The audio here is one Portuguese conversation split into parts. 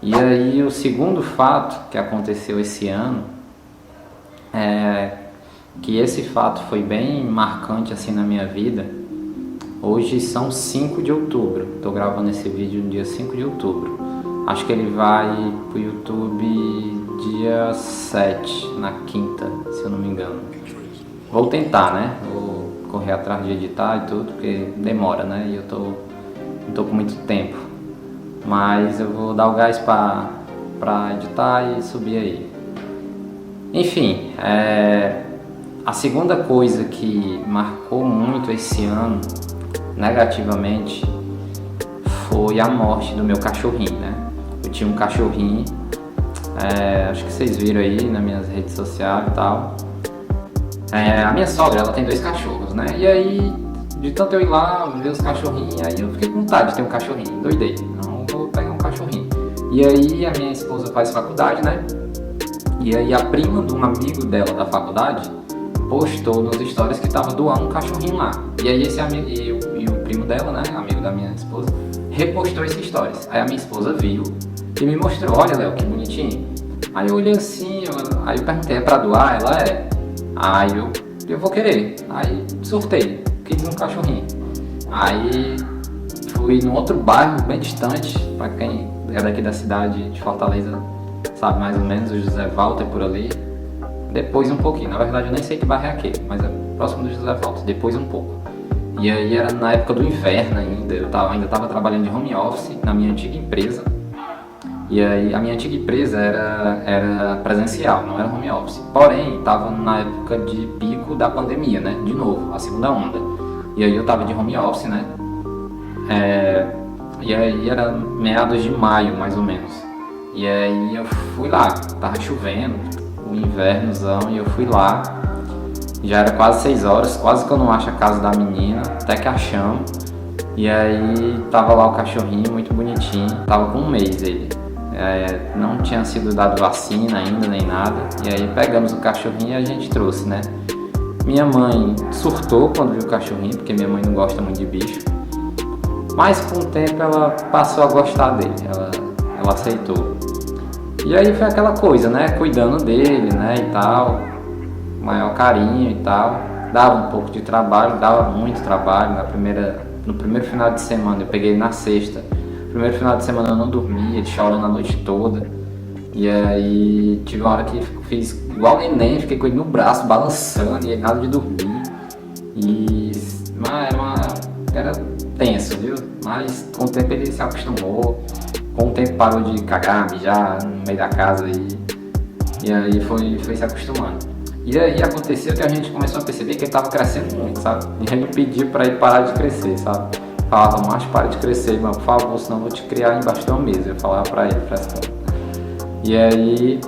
E aí o segundo fato que aconteceu esse ano, que esse fato foi bem marcante assim na minha vida. Hoje são 5 de outubro, estou gravando esse vídeo no dia 5 de outubro. Acho que ele vai pro YouTube dia 7, na quinta, se eu não me engano. Vou tentar, né? Vou correr atrás de editar e tudo, porque demora, né? E eu não tô com muito tempo. Mas eu vou dar o gás pra editar e subir aí. Enfim, a segunda coisa que marcou muito esse ano, negativamente, foi a morte do meu cachorrinho, né? Eu tinha um cachorrinho, acho que vocês viram aí nas minhas redes sociais e tal. A minha sogra, ela tem 2 cachorros, né? E aí, de tanto eu ir lá ver os cachorrinhos, aí eu fiquei com vontade de ter um cachorrinho, doidei. Não, vou pegar um cachorrinho. E aí a minha esposa faz faculdade, né? E aí a prima de um amigo dela da faculdade postou nos stories que tava doando um cachorrinho lá. E aí esse amigo e o primo dela, né, amigo da minha esposa, repostou esses stories. Aí a minha esposa viu e me mostrou, olha, Léo, que bonitinho. Aí eu olhei assim, aí eu perguntei, é pra doar? Ela é. Aí eu vou querer. Aí surtei, quis um cachorrinho. Aí fui num outro bairro bem distante, pra quem é daqui da cidade de Fortaleza sabe mais ou menos, o José Walter por ali. Depois um pouquinho, na verdade eu nem sei que bairro é aquele, mas é próximo do José Walter, depois um pouco. E aí era na época do inverno ainda, eu ainda estava trabalhando de home office na minha antiga empresa. E aí a minha antiga empresa era presencial, não era home office. Porém, estava na época de pico da pandemia, né? De novo, a segunda onda. E aí eu estava de home office, né? E aí era meados de maio, mais ou menos. E aí eu fui lá, tava chovendo, o invernozão, e eu fui lá. Já era quase 6 horas, quase que eu não acho a casa da menina, até que achamos. E aí tava lá o cachorrinho, muito bonitinho, tava com 1 mês ele. Não tinha sido dado vacina ainda, nem nada. E aí pegamos o cachorrinho e a gente trouxe, né? Minha mãe surtou quando viu o cachorrinho, porque minha mãe não gosta muito de bicho. Mas com o tempo ela passou a gostar dele, ela aceitou. E aí foi aquela coisa, né? Cuidando dele, né? E tal, maior carinho e tal. Dava um pouco de trabalho, dava muito trabalho. No primeiro final de semana, eu peguei ele na sexta. No primeiro final de semana eu não dormia, ele chorando a noite toda. E aí tive uma hora que fiz igual neném, fiquei com ele no braço, balançando, e ele nada de dormir. Era tenso, viu? Mas com o tempo ele se acostumou. Com o tempo parou de cagar, mijar no meio da casa e aí foi se acostumando. E aí aconteceu que a gente começou a perceber que ele estava crescendo muito, sabe? E ele pediu para ele parar de crescer, sabe? Falava, macho, para de crescer, irmão, por favor, senão eu vou te criar embaixo da mesa. Eu falava para ele, frescando. E aí,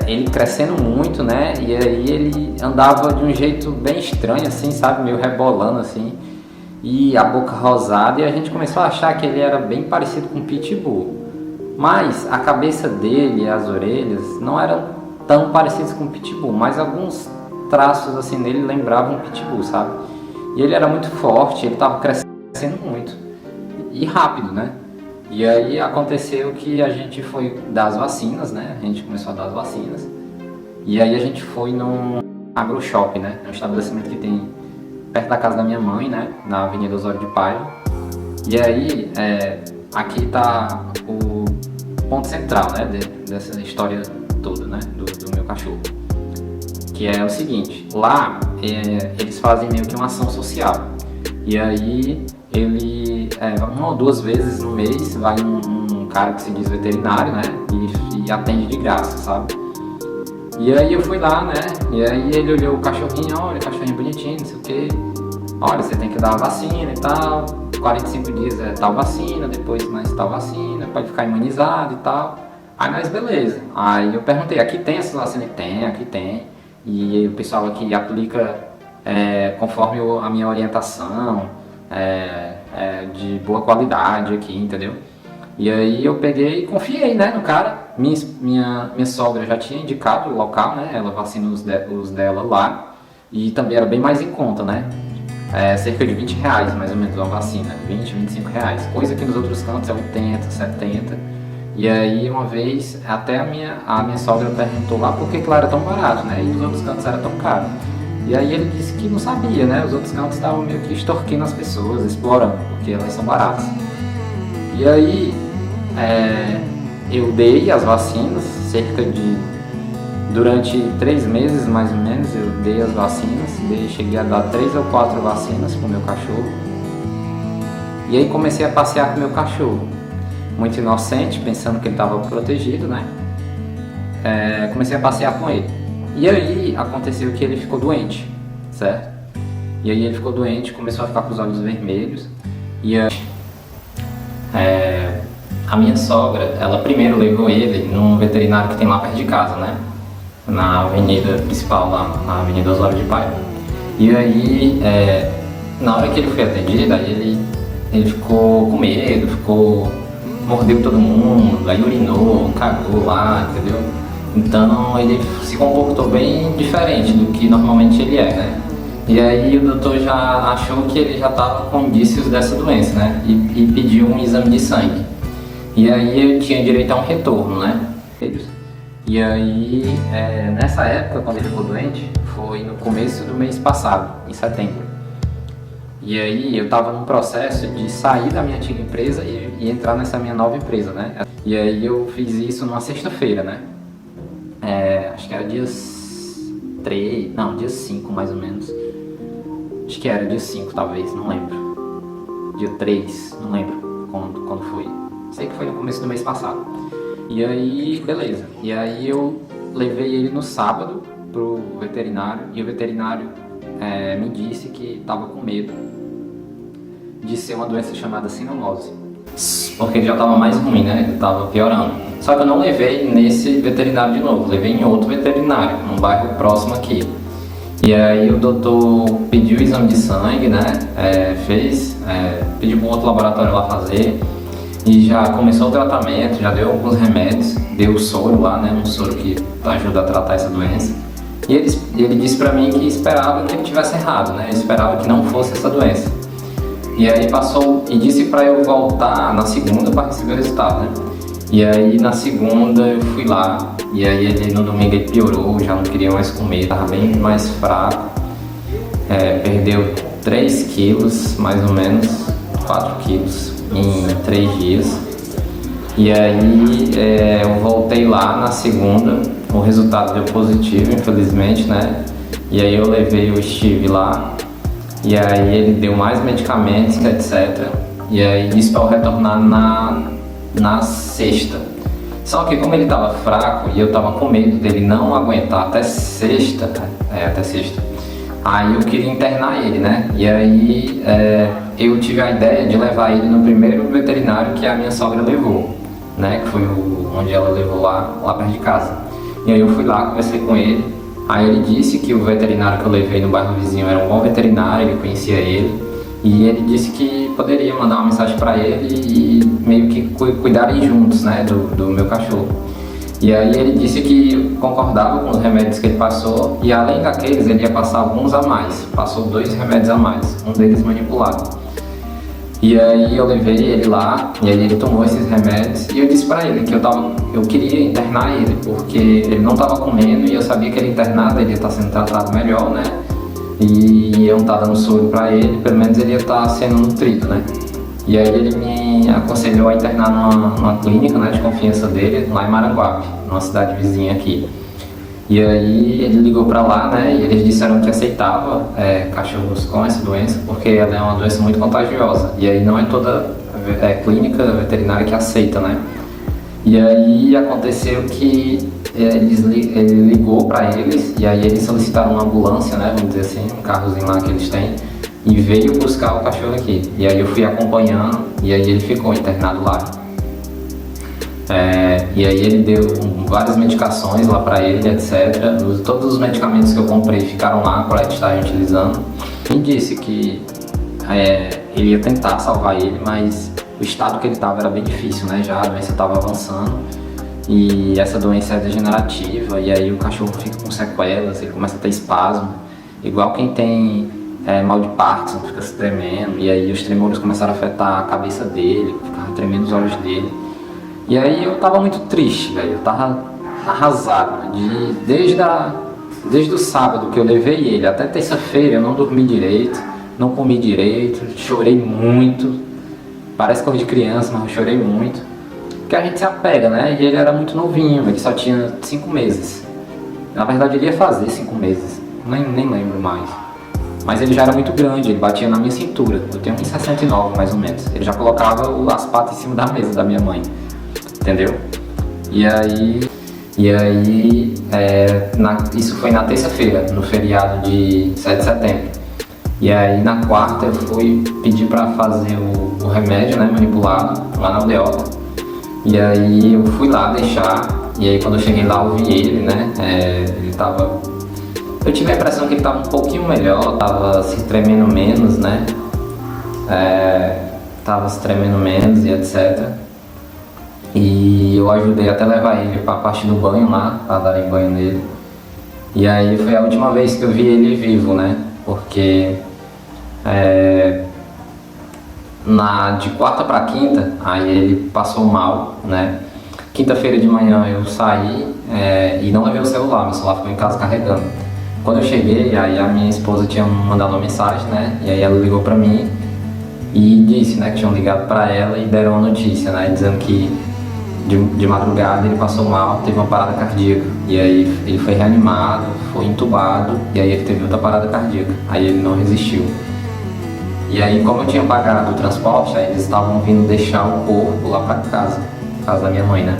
ele crescendo muito, né? E aí ele andava de um jeito bem estranho, assim, sabe? Meio rebolando, assim. E a boca rosada, e a gente começou a achar que ele era bem parecido com um pitbull. Mas a cabeça dele e as orelhas não eram tão parecidos com um pitbull, mas alguns traços assim nele lembravam um pitbull, sabe? E ele era muito forte, ele estava crescendo muito e rápido, né? E aí aconteceu que a gente foi dar as vacinas, né? A gente começou a dar as vacinas. E aí a gente foi num AgroShop, né? É um estabelecimento que tem perto da casa da minha mãe, né? Na Avenida Osório de Paiva. E aí, aqui tá o ponto central, né? Dessa história toda, né? Do meu cachorro. Que é o seguinte, lá eles fazem meio que uma ação social. E aí, ele, 1 ou 2 vezes no mês, vai um cara que se diz veterinário, né? E atende de graça, sabe? E aí eu fui lá, né? E aí ele olhou o cachorrinho, olha, cachorrinho bonitinho, não sei o que. Olha, você tem que dar a vacina e tal. 45 dias é tal vacina, depois mais tal vacina, pode ficar imunizado e tal. Aí nós, beleza. Aí eu perguntei, aqui tem essas vacinas? Tem, aqui tem. E o pessoal aqui aplica conforme a minha orientação, de boa qualidade aqui, entendeu? E aí eu peguei e confiei, né, no cara. Minha sogra já tinha indicado o local, né? Ela vacina os dela lá. E também era bem mais em conta, né? Cerca de R$ 20 mais ou menos uma vacina. 20, R$ 25. Coisa que nos outros cantos é 80, 70. E aí uma vez até a minha sogra perguntou lá por que lá era tão barato, né? E os outros cantos eram tão caros. E aí ele disse que não sabia, né? Os outros cantos estavam meio que extorquindo as pessoas, explorando, porque elas são baratas. E aí eu dei as vacinas, durante 3 meses mais ou menos, eu dei as vacinas, cheguei a dar 3 ou 4 vacinas pro meu cachorro. E aí comecei a passear com o meu cachorro, muito inocente, pensando que ele estava protegido, né? Comecei a passear com ele. E aí aconteceu que ele ficou doente, certo? E aí ele ficou doente, começou a ficar com os olhos vermelhos. E aí, a minha sogra, ela primeiro levou ele num veterinário que tem lá perto de casa, né? Na avenida principal, lá na Avenida Osório de Paiva. E aí, na hora que ele foi atendido, aí ele ficou com medo, mordeu todo mundo, aí urinou, cagou lá, entendeu? Então ele se comportou bem diferente do que normalmente ele é, né? E aí o doutor já achou que ele já estava com indícios dessa doença, né? E pediu um exame de sangue. E aí eu tinha direito a um retorno, né? E aí, nessa época, quando ele ficou doente, foi no começo do mês passado, em setembro. E aí eu estava num processo de sair da minha antiga empresa e entrar nessa minha nova empresa, né? E aí eu fiz isso numa sexta-feira, né? Acho que era dia 5 mais ou menos. Acho que era dia 5 talvez, não lembro. Dia 3, não lembro quando foi. Sei que foi no começo do mês passado. E aí, beleza. E aí eu levei ele no sábado pro veterinário e o veterinário me disse que estava com medo de ser uma doença chamada sinomose, porque ele já estava mais ruim, né? Ele estava piorando. Só que eu não levei nesse veterinário de novo, levei em outro veterinário, num bairro próximo aqui. E aí o doutor pediu o exame de sangue, né? Pediu para um outro laboratório lá fazer. E já começou o tratamento, já deu alguns remédios, deu o soro lá, né? Um soro que ajuda a tratar essa doença. E ele disse pra mim que esperava que ele tivesse errado, né? Ele esperava que não fosse essa doença. E aí passou e disse pra eu voltar na segunda para receber o resultado, né? E aí na segunda eu fui lá, e aí no domingo ele piorou, já não queria mais comer, tava bem mais fraco. Perdeu 3 quilos, mais ou menos, 4 quilos em 3 dias. E aí eu voltei lá na segunda, o resultado deu positivo, infelizmente, né? E aí eu levei o Steve lá, e aí ele deu mais medicamentos, etc. E aí disse para eu retornar na sexta. Só que como ele estava fraco e eu estava com medo dele não aguentar até sexta, aí eu queria internar ele, né? E aí eu tive a ideia de levar ele no primeiro veterinário que a minha sogra levou, né? Que foi onde ela levou lá perto de casa. E aí eu fui lá, conversei com ele. Aí ele disse que o veterinário que eu levei no bairro vizinho era um bom veterinário, ele conhecia ele. E ele disse que poderia mandar uma mensagem para ele e meio que cuidarem juntos, né, do meu cachorro. E aí ele disse que concordava com os remédios que ele passou e além daqueles ele ia passar alguns a mais. Passou 2 remédios a mais, um deles manipulado. E aí eu levei ele lá, e aí ele tomou esses remédios e eu disse pra ele que eu queria internar ele, porque ele não estava comendo e eu sabia que ele internado ele ia estar sendo tratado melhor, né? E eu não estava dando soro pra ele, pelo menos ele ia estar sendo nutrido, né? E aí ele me aconselhou a internar numa clínica, né, de confiança dele, lá em Maranguape, numa cidade vizinha aqui. E aí ele ligou pra lá, né, e eles disseram que aceitava cachorros com essa doença, porque ela é uma doença muito contagiosa. E aí não é toda clínica veterinária que aceita, né. E aí aconteceu que ele ligou pra eles, e aí eles solicitaram uma ambulância, né, vamos dizer assim, um carrozinho lá que eles têm, e veio buscar o cachorro aqui. E aí eu fui acompanhando, e aí ele ficou internado lá. E aí ele deu várias medicações lá pra ele, etc. Todos os medicamentos que eu comprei ficaram lá para estarem utilizando. E disse que ele ia tentar salvar ele, mas o estado que ele estava era bem difícil, né? Já a doença estava avançando e essa doença é degenerativa e aí o cachorro fica com sequelas, ele começa a ter espasmo, igual quem tem mal de Parkinson, fica se tremendo, e aí os tremores começaram a afetar a cabeça dele, ficava tremendo os olhos dele. E aí eu tava muito triste, velho. Eu tava arrasado. Desde o sábado que eu levei ele até terça-feira eu não dormi direito, não comi direito, chorei muito. Parece coisa de criança, mas eu chorei muito. Porque a gente se apega, né? E ele era muito novinho, ele só tinha 5 meses. Na verdade ele ia fazer 5 meses, nem lembro mais. Mas ele já era muito grande, ele batia na minha cintura. Eu tenho 1,69 mais ou menos. Ele já colocava as patas em cima da mesa da minha mãe. Entendeu? Isso foi na terça-feira, no feriado de 7 de setembro. E aí na quarta eu fui pedir pra fazer o remédio, né, manipulado, lá na aldeota. E aí eu fui lá deixar, e aí quando eu cheguei lá eu vi ele, né, ele tava... Eu tive a impressão que ele tava um pouquinho melhor, tava se tremendo menos, né, tava se tremendo menos e etc. E eu ajudei até levar ele pra parte do banho lá, pra darem banho nele. E aí foi a última vez que eu vi ele vivo, né? Porque de quarta pra quinta, aí ele passou mal, né? Quinta-feira de manhã eu saí e não levei o celular, meu celular ficou em casa carregando. Quando eu cheguei, aí a minha esposa tinha mandado uma mensagem, né? E aí ela ligou pra mim e disse, né, que tinham ligado pra ela e deram uma notícia, né? Dizendo que de madrugada ele passou mal, teve uma parada cardíaca. E aí ele foi reanimado, foi entubado e aí ele teve outra parada cardíaca. Aí ele não resistiu. E aí, como eu tinha pagado o transporte, aí eles estavam vindo deixar o corpo lá pra casa da minha mãe, né?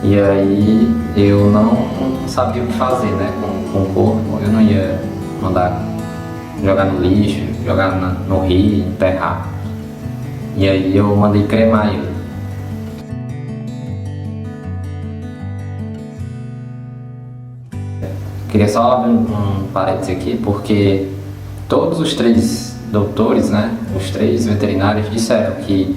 E aí eu não sabia o que fazer, né, com o corpo. Eu não ia mandar jogar no lixo, jogar no rio, enterrar. E aí eu mandei cremar ele. Queria só abrir um parênteses aqui, porque todos os 3 doutores, né, os 3 veterinários disseram que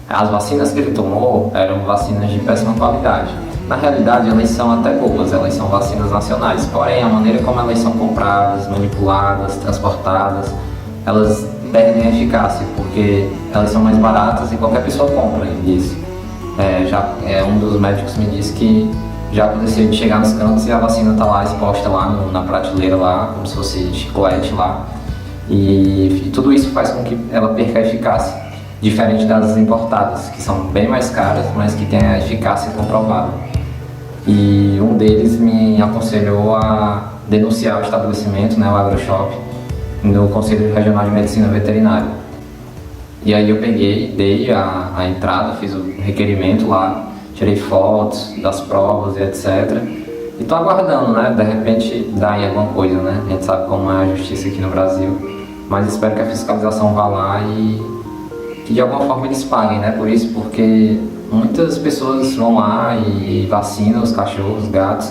as vacinas que ele tomou eram vacinas de péssima qualidade. Na realidade, elas são até boas, elas são vacinas nacionais, porém a maneira como elas são compradas, manipuladas, transportadas, elas perdem a eficácia, porque elas são mais baratas e qualquer pessoa compra, ele disse. Um dos médicos me disse que já aconteceu de chegar nos cantos e a vacina tá lá exposta lá na prateleira lá, como se fosse chiclete lá. E tudo isso faz com que ela perca a eficácia, diferente das importadas, que são bem mais caras, mas que têm a eficácia comprovada. E um deles me aconselhou a denunciar o estabelecimento, né, o AgroShop, no Conselho Regional de Medicina Veterinária. E aí eu peguei, dei a entrada, fiz o requerimento lá, tirei fotos das provas e etc. E tô aguardando, né? De repente dá em alguma coisa, né? A gente sabe como é a justiça aqui no Brasil. Mas espero que a fiscalização vá lá e que de alguma forma eles paguem, né? Por isso, porque muitas pessoas vão lá e vacinam os cachorros, os gatos,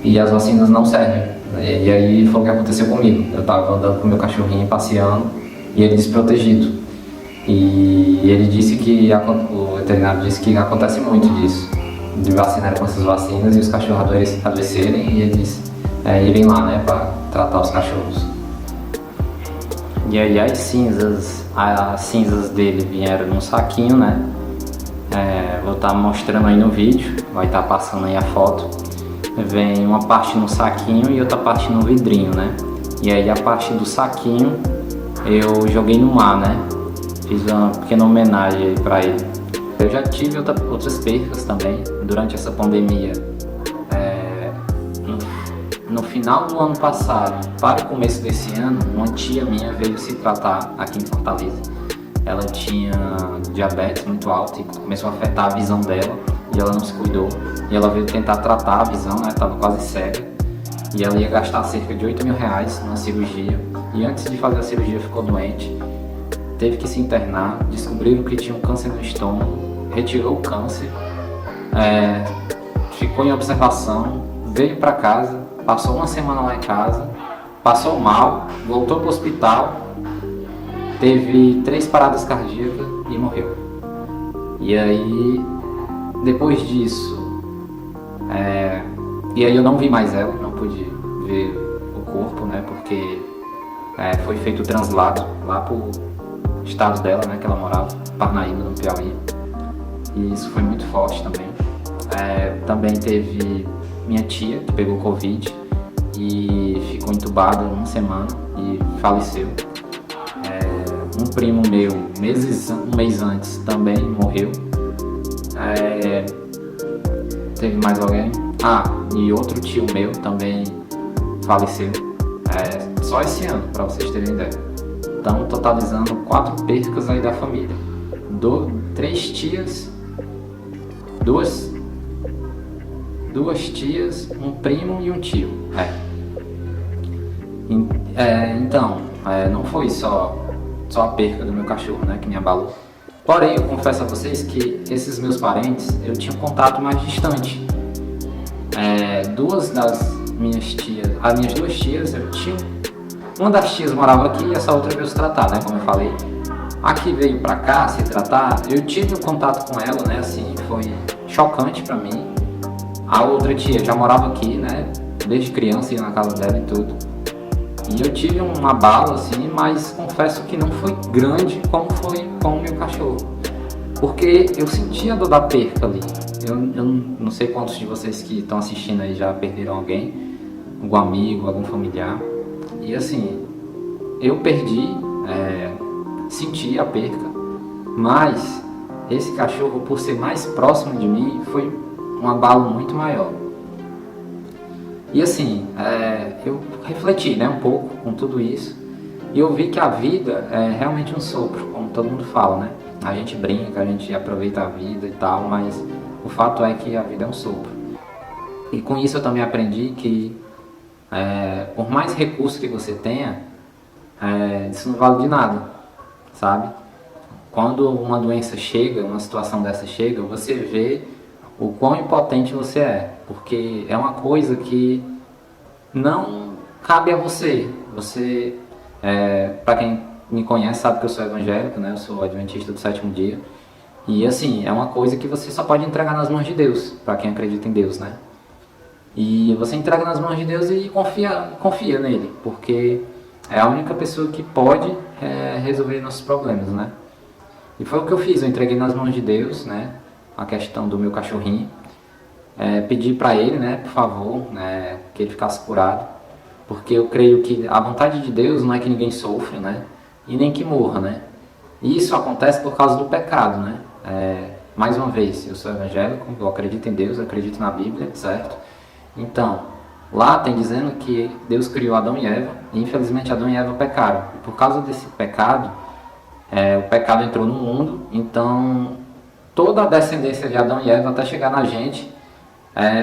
e as vacinas não servem. E aí foi o que aconteceu comigo. Eu tava andando com o meu cachorrinho, passeando, e ele desprotegido. E ele disse que, o veterinário disse que acontece muito disso, de vacinar com essas vacinas e os cachorros adoecerem e eles irem lá, né, para tratar os cachorros. E aí as cinzas dele vieram num saquinho, né, vou estar mostrando aí no vídeo, vai estar passando aí a foto. Vem uma parte no saquinho e outra parte no vidrinho, né, e aí a parte do saquinho eu joguei no mar, né. Fiz uma pequena homenagem para ele. Eu já tive outras percas também durante essa pandemia. No final do ano passado, para o começo desse ano, uma tia minha veio se tratar aqui em Fortaleza. Ela tinha diabetes muito alta e começou a afetar a visão dela e ela não se cuidou. E ela veio tentar tratar a visão, né? Estava quase cega. E ela ia gastar cerca de R$8 mil numa cirurgia. E antes de fazer a cirurgia ficou doente. Teve que se internar, descobriram que tinha um câncer no estômago, retirou o câncer, ficou em observação, veio para casa, passou uma semana lá em casa, passou mal, voltou para o hospital, teve 3 paradas cardíacas e morreu. E aí, depois disso, e aí eu não vi mais ela, não pude ver o corpo, né, porque foi feito o translado lá pro estado dela, né, que ela morava, Parnaíba, no Piauí. e isso foi muito forte também. Também teve minha tia, que pegou Covid e ficou entubada uma semana e faleceu. Um primo meu, um mês antes, também morreu. Teve mais alguém? E outro tio meu também faleceu. Só esse ano, para vocês terem ideia. Então, totalizando 4 percas aí da família. 3 tias, duas tias, um primo e um tio. Então, não foi só a perca do meu cachorro, né, que me abalou. Porém, eu confesso a vocês que esses meus parentes, eu tinha um contato mais distante. Duas das minhas tias, as minhas 2 tias, eu tinha... Uma das tias morava aqui e essa outra veio se tratar, né, como eu falei. A que veio pra cá se tratar, eu tive um contato com ela, né, assim, foi chocante pra mim. A outra tia já morava aqui, né, desde criança, ia na casa dela e tudo. E eu tive um abalo, assim, mas confesso que não foi grande como foi com o meu cachorro. Porque eu senti a dor da perca ali. Eu não sei quantos de vocês que estão assistindo aí já perderam alguém, algum amigo, algum familiar. E assim, eu perdi, senti a perca, mas esse cachorro, por ser mais próximo de mim, foi um abalo muito maior. E assim, eu refleti, né, um pouco com tudo isso, e eu vi que a vida é realmente um sopro, como todo mundo fala, né? A gente brinca, a gente aproveita a vida e tal, mas o fato é que a vida é um sopro. E com isso eu também aprendi que por mais recursos que você tenha, isso não vale de nada, sabe? Quando uma doença chega, uma situação dessa chega, você vê o quão impotente você é, porque é uma coisa que não cabe a você. Para quem me conhece sabe que eu sou evangélico, né? Eu sou adventista do 7º dia, e assim, é uma coisa que você só pode entregar nas mãos de Deus, para quem acredita em Deus, né? E você entrega nas mãos de Deus e confia nele, porque é a única pessoa que pode resolver nossos problemas, né? E foi o que eu fiz, eu entreguei nas mãos de Deus, né, a questão do meu cachorrinho. Pedi para ele, né, por favor, né, que ele ficasse curado, porque eu creio que a vontade de Deus não é que ninguém sofra, né, e nem que morra, né. E isso acontece por causa do pecado, né. Mais uma vez, eu sou evangélico, eu acredito em Deus, eu acredito na Bíblia, certo? Então, lá tem dizendo que Deus criou Adão e Eva, e infelizmente Adão e Eva pecaram. E por causa desse pecado, o pecado entrou no mundo, então toda a descendência de Adão e Eva até chegar na gente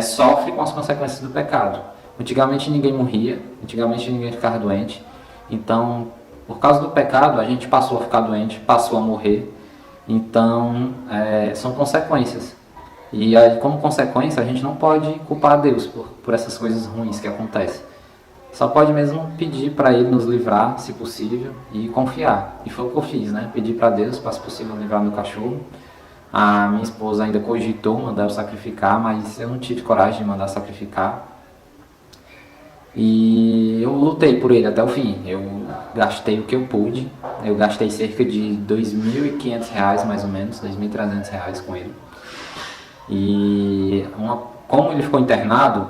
sofre com as consequências do pecado. Antigamente ninguém morria, antigamente ninguém ficava doente, então por causa do pecado a gente passou a ficar doente, passou a morrer, então são consequências. E aí, como consequência, a gente não pode culpar Deus por essas coisas ruins que acontecem. Só pode mesmo pedir para Ele nos livrar, se possível, e confiar. E foi o que eu fiz, né? Pedi para Deus, para se possível, livrar meu cachorro. A minha esposa ainda cogitou mandar eu sacrificar, mas eu não tive coragem de mandar sacrificar. E eu lutei por ele até o fim. Eu gastei o que eu pude. Eu gastei cerca de R$2.500 mais ou menos, R$2.300 com ele. E como ele ficou internado,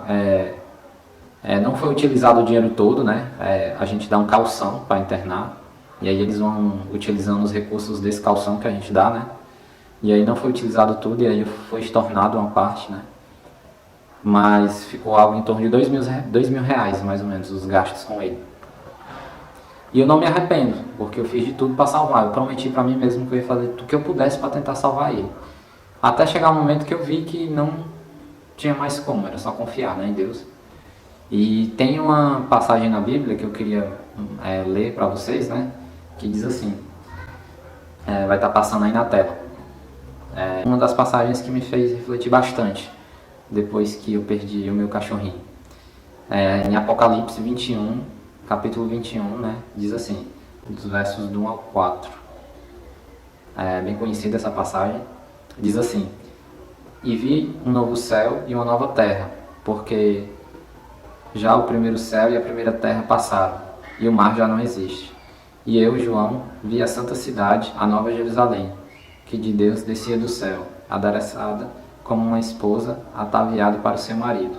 não foi utilizado o dinheiro todo, né? A gente dá um calção para internar, e aí eles vão utilizando os recursos desse calção que a gente dá, né? E aí não foi utilizado tudo, e aí foi estornado uma parte, né? Mas ficou algo em torno de R$2.000 mais ou menos, os gastos com ele. E eu não me arrependo, porque eu fiz de tudo para salvar. Eu prometi para mim mesmo que eu ia fazer tudo que eu pudesse para tentar salvar ele. Até chegar um momento que eu vi que não tinha mais como, era só confiar, né, em Deus. E tem uma passagem na Bíblia que eu queria ler para vocês, né, que diz assim, vai estar passando aí na tela. Uma das passagens que me fez refletir bastante, depois que eu perdi o meu cachorrinho. Em Apocalipse 21, capítulo 21, né, diz assim, dos versos do 1 ao 4. Bem conhecida essa passagem. Diz assim: e vi um novo céu e uma nova terra, porque já o primeiro céu e a primeira terra passaram, e o mar já não existe. E eu, João, vi a santa cidade, a nova Jerusalém, que de Deus descia do céu, adereçada como uma esposa ataviada para o seu marido.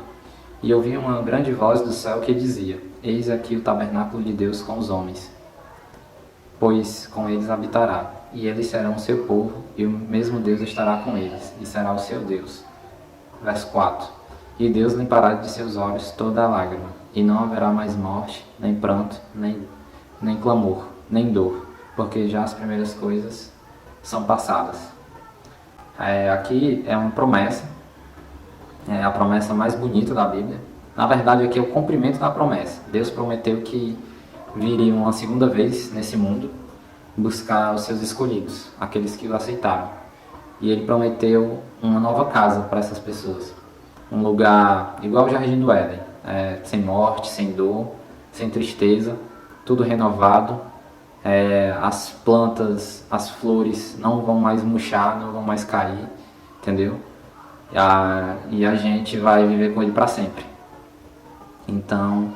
E ouvi uma grande voz do céu que dizia: Eis aqui o tabernáculo de Deus com os homens, pois com eles habitará, e eles serão o seu povo, e o mesmo Deus estará com eles, e será o seu Deus. Verso 4. E Deus limpará de seus olhos toda a lágrima, e não haverá mais morte, nem pranto, nem clamor, nem dor, porque já as primeiras coisas são passadas. Aqui é uma promessa, é a promessa mais bonita da Bíblia. Na verdade, aqui é o cumprimento da promessa. Deus prometeu que viria uma segunda vez nesse mundo buscar os seus escolhidos, aqueles que o aceitaram. E Ele prometeu uma nova casa para essas pessoas. Um lugar igual ao Jardim do Éden, sem morte, sem dor, sem tristeza, tudo renovado. As plantas, as flores não vão mais murchar, não vão mais cair, entendeu? E a gente vai viver com Ele para sempre. Então,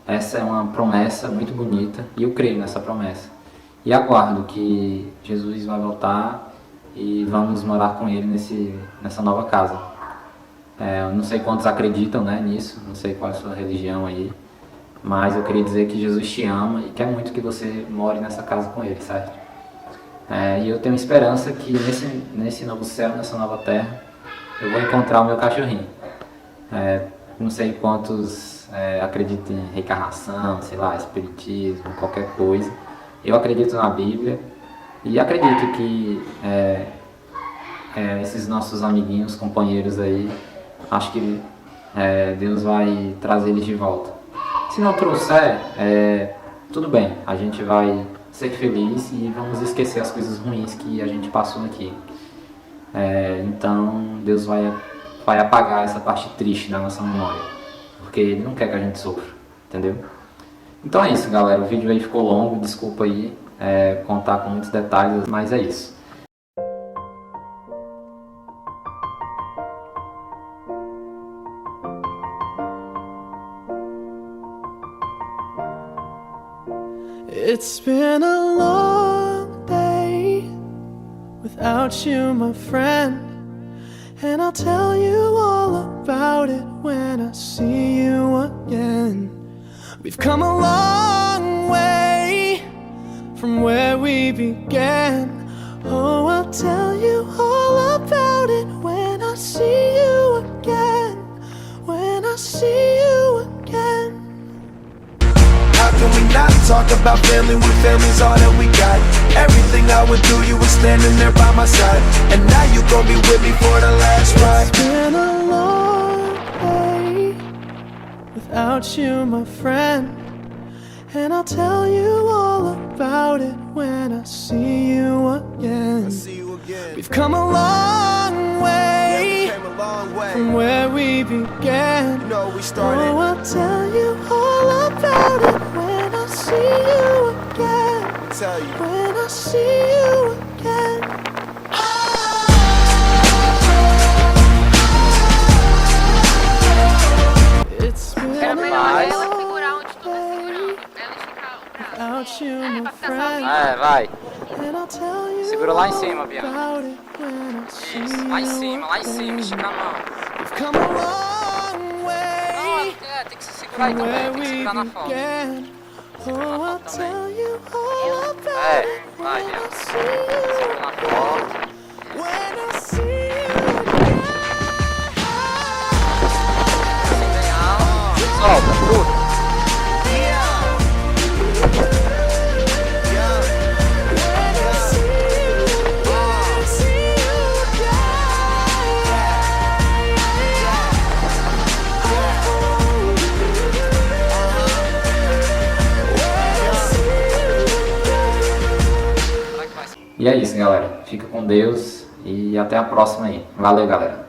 essa é uma promessa muito bonita e eu creio nessa promessa. E aguardo que Jesus vai voltar e vamos morar com Ele nessa nova casa. Eu não sei quantos acreditam, né, nisso, não sei qual é a sua religião aí, mas eu queria dizer que Jesus te ama e quer muito que você more nessa casa com Ele, certo? E eu tenho esperança que nesse novo céu, nessa nova terra, eu vou encontrar o meu cachorrinho. Não sei quantos acreditam em reencarnação, sei lá, espiritismo, qualquer coisa. Eu acredito na Bíblia e acredito que esses nossos amiguinhos, companheiros aí, acho que Deus vai trazer eles de volta. Se não trouxer, tudo bem, a gente vai ser feliz e vamos esquecer as coisas ruins que a gente passou aqui. Então Deus vai apagar essa parte triste da nossa memória, porque Ele não quer que a gente sofra, entendeu? Então é isso, galera, o vídeo aí ficou longo, desculpa aí contar com muitos detalhes, mas é isso. It's been a long day without you, my friend, and I'll tell you all about it when I see you again. We've come a long way from where we began. Oh, I'll tell you all about it when I see you again. When I see you again. How can we not talk about family when family's all that we got? Everything I would do, you were standing there by my side, and now you gon' be with me for the last ride. It's been a long day without you, my friend, and I'll tell you all about it when I see you again. We've come a long way, from where we began. Oh, I'll tell you all about it when I see you again. When I see you again. It's been a long day without you, my friend. Vai. And I'll tell you Segura lá em cima, Bianca. about it when I see Isso, you lá em cima, again. estica a mão. We've come a long way Tem que se segurar aí from também, where tem que we segurar na foto. began. Oh, I'll também. tell you all about it Vai, when I Bianca. see you Segura na foto. when I see you again. Assim bem alto. Solta, tudo. E é isso, galera. Fica com Deus e até a próxima aí. Valeu, galera.